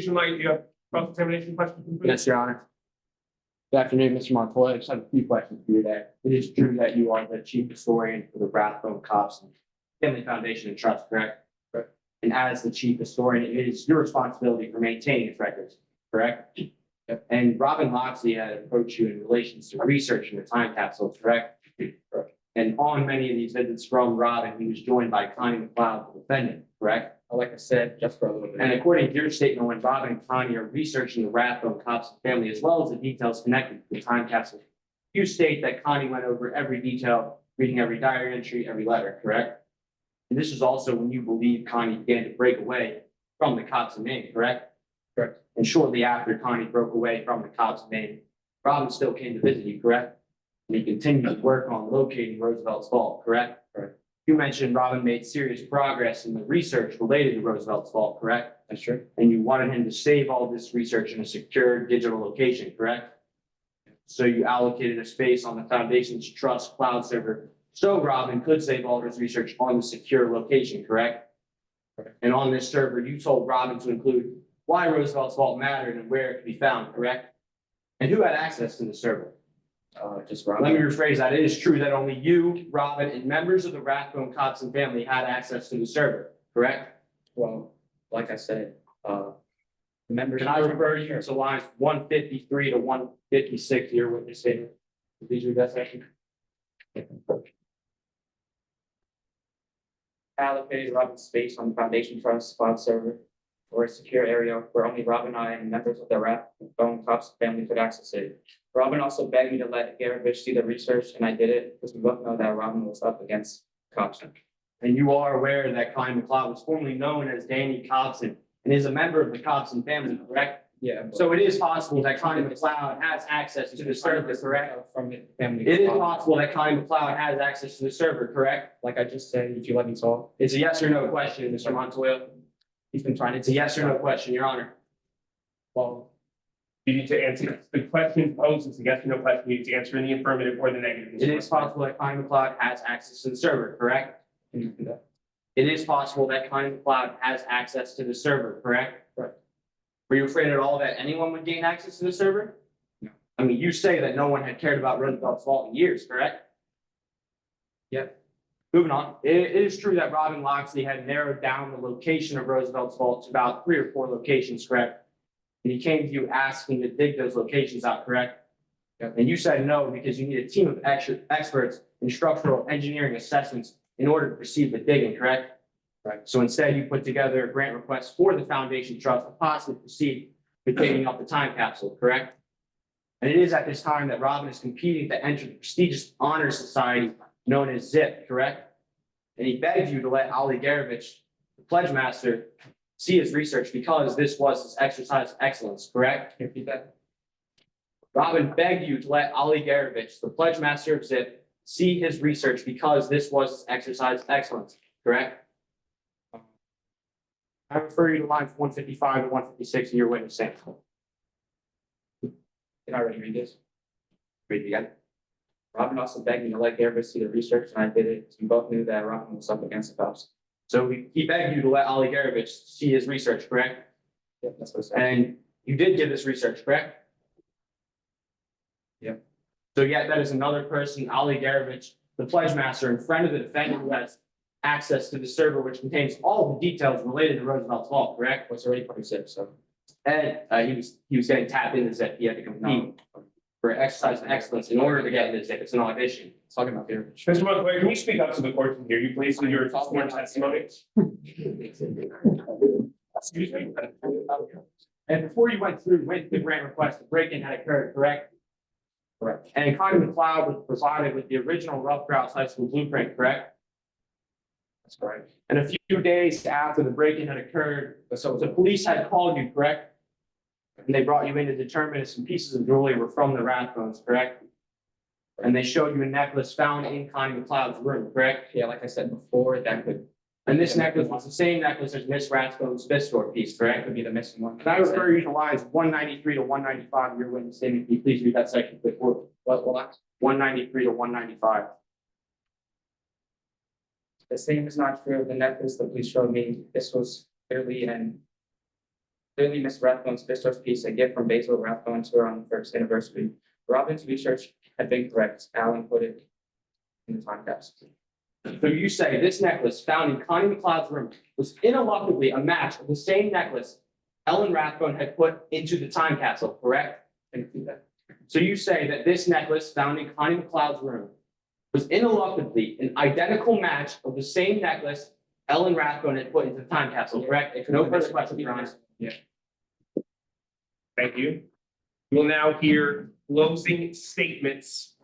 Mike, you have cross-examination questions? Yes, Your Honor. Good afternoon, Mr. Montoya. I just have a few questions for you today. It is true that you are the chief historian for the Rathbone Cops and Family Foundation and Trust, correct? Correct. And as the chief historian, it is your responsibility for maintaining its records, correct? Yep. And Robin Loxley had approached you in relation to researching the time capsule, correct? Correct. And on many of these visits from Robin, he was joined by Connie McLeod, the defendant, correct? Like I said, just for a little bit. And according to your statement, when Robin and Connie are researching the Rathbone Cops and family, as well as the details connected to the time capsule, you state that Connie went over every detail, reading every diary entry, every letter, correct? And this is also when you believe Connie began to break away from the cops in Maine, correct? Correct. And shortly after Connie broke away from the cops in Maine, Robin still came to visit you, correct? And he continued to work on locating Roosevelt's vault, correct? Correct. You mentioned Robin made serious progress in the research related to Roosevelt's vault, correct? That's true. And you wanted him to save all this research in a secure digital location, correct? So you allocated a space on the foundation's trust cloud server so Robin could save all of his research on the secure location, correct? Correct. And on this server, you told Robin to include why Roosevelt's vault mattered and where it could be found, correct? And who had access to the server? Just Let me Robin. rephrase that. It is true that only you, Robin, and members of the Rathbone Cops and family had access to the server, correct? Well, like I said, the members. Can I refer you to lines 153 to 156 of your witness statement? Please read that section. Allocated Robin's space on the Foundation Trust cloud server for a secure area where only Robin and I and members of the Rathbone Cops family could access it. Robin also begged me to let Garavich see the research, and I did it because we both know that Robin was up against cops. And you are aware that Connie McLeod was formerly known as Danny Cobson and is a member of the Cobson family, correct? Yeah. So it is possible that Connie McLeod has access to the server, correct? From the family. It is possible that Connie McLeod has access to the server, correct? Like I just said, if you let me talk, It's a yes or no question, Mr. Montoya. he's been trying to. It's a yes or no question, Your Honor. Well, You need to answer, the question posed is a yes or no question, you need to answer in the affirmative or the negative. It is possible that Connie McLeod has access to the server, correct? can you do that? It is possible that Connie McLeod has access to the server, correct? Right. Were you afraid at all that anyone would gain access to the server? No. I mean, you say that no one had cared about Roosevelt's vault in years, correct? Yep. Moving on, it is true that Robin Loxley had narrowed down the location of Roosevelt's vault to about 3 or 4 locations, correct? And he came to you asking to dig those locations out, correct? Yep. And you said no because you need a team of experts in structural engineering assessments in order to proceed with digging, correct? Right. So instead, you put together a grant request for the Foundation Trust to possibly proceed with digging up the time capsule, correct? And it is at this time that Robin is competing to enter the prestigious honor society known as ZIP, correct? And he begged you to let Ali Garavich, the pledge master, see his research because this was his exercise of excellence, correct? Can you repeat that? Robin begged you to let Ali Garavich, the pledge master of ZIP, see his research because this was his exercise of excellence, correct? I refer you to lines 155 to 156 of your witness statement. Did I already read this? Read it again. Robin also begged me to let Garavich see the research, and I did it. We both knew that Robin was up against the cops. So he begged you to let Ali Garavich see his research, correct? Yep, that's what I said. And you did give this research, correct? Yep. So yet that is another person, Ali Garavich, the pledge master and friend of the defendant who has access to the server, which contains all the details related to Roosevelt's vault, correct? What's already part of ZIP, so. And he was getting tapped into ZIP. He had to compete for exercise of excellence in order to get into ZIP. It's an audition. Talking about Garavich. Mr. Montoya, can you speak up so the court can hear you, please, in your sworn testimony? Excuse me. And before you went through with the grant request, the break-in had occurred, correct? Correct. And Connie McLeod was provided with the original Rough Grouse High School blueprint, correct? That's correct. And a few days after the break-in had occurred, So the police had called you, correct? And they brought you in to determine if some pieces of jewelry were from the Rathbones, correct? And they showed you a necklace found in Connie McLeod's room, correct? yeah, like I said before, that could And this necklace was the same necklace as Miss Rathbone's fifth store piece, correct? be the missing one. Can I refer you to lines 193 to 195 of your witness statement? Can you please read that section quick? What? 193 to 195. The same is not true of the necklace the police showed me. This was clearly and Clearly, Miss Rathbone's Vistor's piece, a gift from Basil Rathbone to her on the first anniversary. Robin's research had been correct. Alan put it in the time capsule. So you say this necklace found in Connie McLeod's room was ineluctably a match of the same necklace Ellen Rathbone had put into the time capsule, correct? I can do that. So you say that this necklace found in Connie McLeod's room was ineluctably an identical match of the same necklace Ellen Rathbone had put into the time capsule, correct? If no further questions, Your Honor. Yeah. Thank you. We will now hear closing statements